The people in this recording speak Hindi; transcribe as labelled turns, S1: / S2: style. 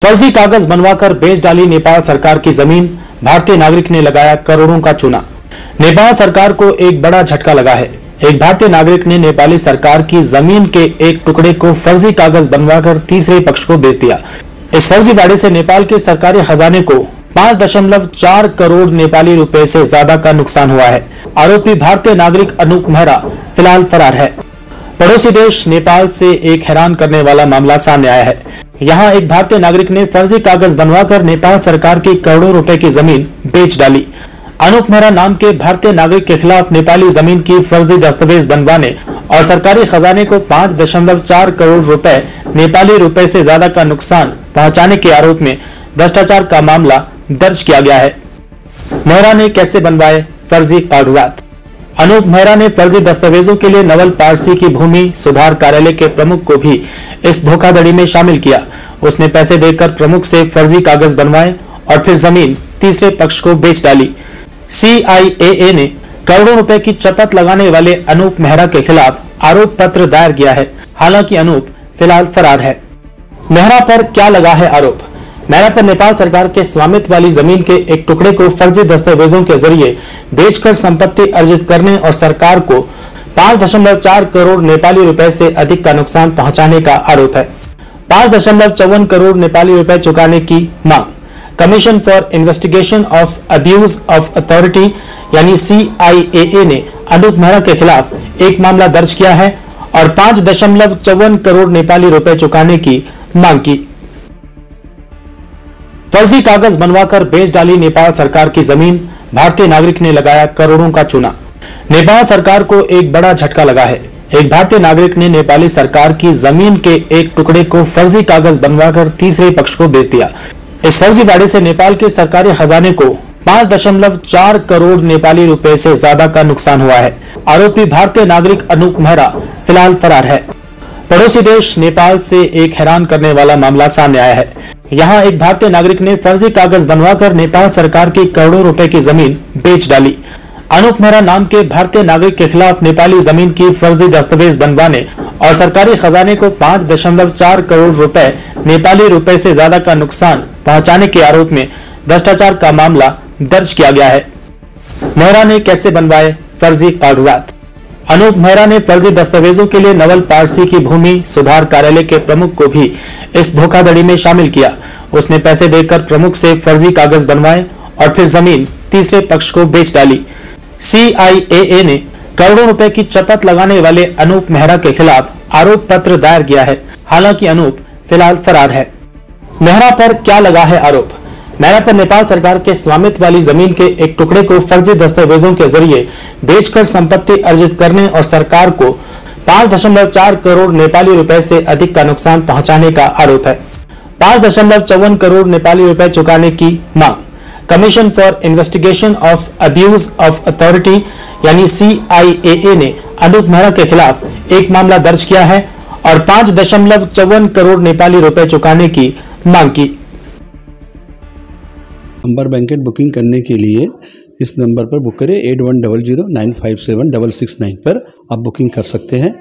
S1: फर्जी कागज बनवाकर बेच डाली नेपाल सरकार की जमीन, भारतीय नागरिक ने लगाया करोड़ों का चूना। नेपाल सरकार को एक बड़ा झटका लगा है। एक भारतीय नागरिक ने नेपाली सरकार की जमीन के एक टुकड़े को फर्जी कागज बनवाकर तीसरे पक्ष को बेच दिया। इस फर्जीवाड़े से नेपाल के सरकारी खजाने को 5.4 करोड़ नेपाली रुपए से ज्यादा का नुकसान हुआ है। आरोपी भारतीय नागरिक अनूप मेहरा फिलहाल फरार है। पड़ोसी देश नेपाल से एक हैरान करने वाला मामला सामने आया है। यहाँ एक भारतीय नागरिक ने फर्जी कागज बनवाकर नेपाल सरकार की करोड़ों रुपए की जमीन बेच डाली। अनूप मेहरा नाम के भारतीय नागरिक के खिलाफ नेपाली जमीन की फर्जी दस्तावेज बनवाने और सरकारी खजाने को 5.4 करोड़ रुपए नेपाली रुपए से ज्यादा का नुकसान पहुंचाने के आरोप में भ्रष्टाचार का मामला दर्ज किया गया है। मेहरा ने कैसे बनवाए फर्जी कागजात? अनूप मेहरा ने फर्जी दस्तावेजों के लिए नवल पारसी की भूमि सुधार कार्यालय के प्रमुख को भी इस धोखाधड़ी में शामिल किया। उसने पैसे देकर प्रमुख से फर्जी कागज बनवाए और फिर जमीन तीसरे पक्ष को बेच डाली। CIAA ने करोड़ों रुपए की चपत लगाने वाले अनूप मेहरा के खिलाफ आरोप पत्र दायर किया है। हालांकि अनूप फिलहाल फरार है। मेहरा पर क्या लगा है आरोप? मेहरा पर नेपाल सरकार के स्वामित्व वाली जमीन के एक टुकड़े को फर्जी दस्तावेजों के जरिए बेचकर संपत्ति अर्जित करने और सरकार को 5.4 करोड़ नेपाली रुपए से अधिक का नुकसान पहुंचाने का आरोप है। 5.54 करोड़ नेपाली रुपए चुकाने की मांग commission for investigation of abuse of authority यानी CIAA ने अनूप मेहरा के खिलाफ एक मामला दर्ज किया है और 5.54 करोड़ नेपाली रुपए चुकाने की मांग की। फर्जी कागज बनवाकर बेच डाली नेपाल सरकार की जमीन, भारतीय नागरिक ने लगाया करोड़ों का चूना। नेपाल सरकार को एक बड़ा झटका लगा है। एक भारतीय नागरिक ने नेपाली सरकार की जमीन के एक टुकड़े को फर्जी कागज बनवाकर तीसरे पक्ष को बेच दिया। इस फर्जीवाड़े से नेपाल के सरकारी खजाने को 5.4 करोड़ नेपाली रुपए से ज्यादा का नुकसान हुआ है। आरोपी भारतीय नागरिक अनूप मेहरा फिलहाल फरार है। पड़ोसी देश नेपाल से एक हैरान करने वाला मामला सामने आया है। यहाँ एक भारतीय नागरिक ने फर्जी कागज बनवाकर नेपाल सरकार की करोड़ों रुपए की जमीन बेच डाली। अनूप मेहरा नाम के भारतीय नागरिक के खिलाफ नेपाली जमीन की फर्जी दस्तावेज बनवाने और सरकारी खजाने को 5.4 करोड़ रुपए नेपाली रुपए से ज्यादा का नुकसान पहुंचाने के आरोप में भ्रष्टाचार का मामला दर्ज किया गया है। मेहरा ने कैसे बनवाए फर्जी कागजात? अनूप मेहरा ने फर्जी दस्तावेजों के लिए नवल पारसी की भूमि सुधार कार्यालय के प्रमुख को भी इस धोखाधड़ी में शामिल किया। उसने पैसे देकर प्रमुख से फर्जी कागज बनवाए और फिर जमीन तीसरे पक्ष को बेच डाली। CIAA ने करोड़ों रुपए की चपत लगाने वाले अनूप मेहरा के खिलाफ आरोप पत्र दायर किया है। हालांकि अनूप फिलहाल फरार है। मेहरा पर क्या लगा है आरोप? मेहरा पर नेपाल सरकार के स्वामित्व वाली जमीन के एक टुकड़े को फर्जी दस्तावेजों के जरिए बेचकर संपत्ति अर्जित करने और सरकार को 5.4 करोड़ नेपाली रुपए से अधिक का नुकसान पहुंचाने का आरोप है। 5.54 करोड़ नेपाली रुपए चुकाने की मांग commission for investigation of abuse of authority यानी CIAA ने अनूप मेहरा के खिलाफ एक मामला दर्ज किया है और 5.54 करोड़ नेपाली रुपए चुकाने की मांग की।
S2: नंबर बैंकेट बुकिंग करने के लिए इस नंबर पर बुक करें 8100957669 पर आप बुकिंग कर सकते हैं।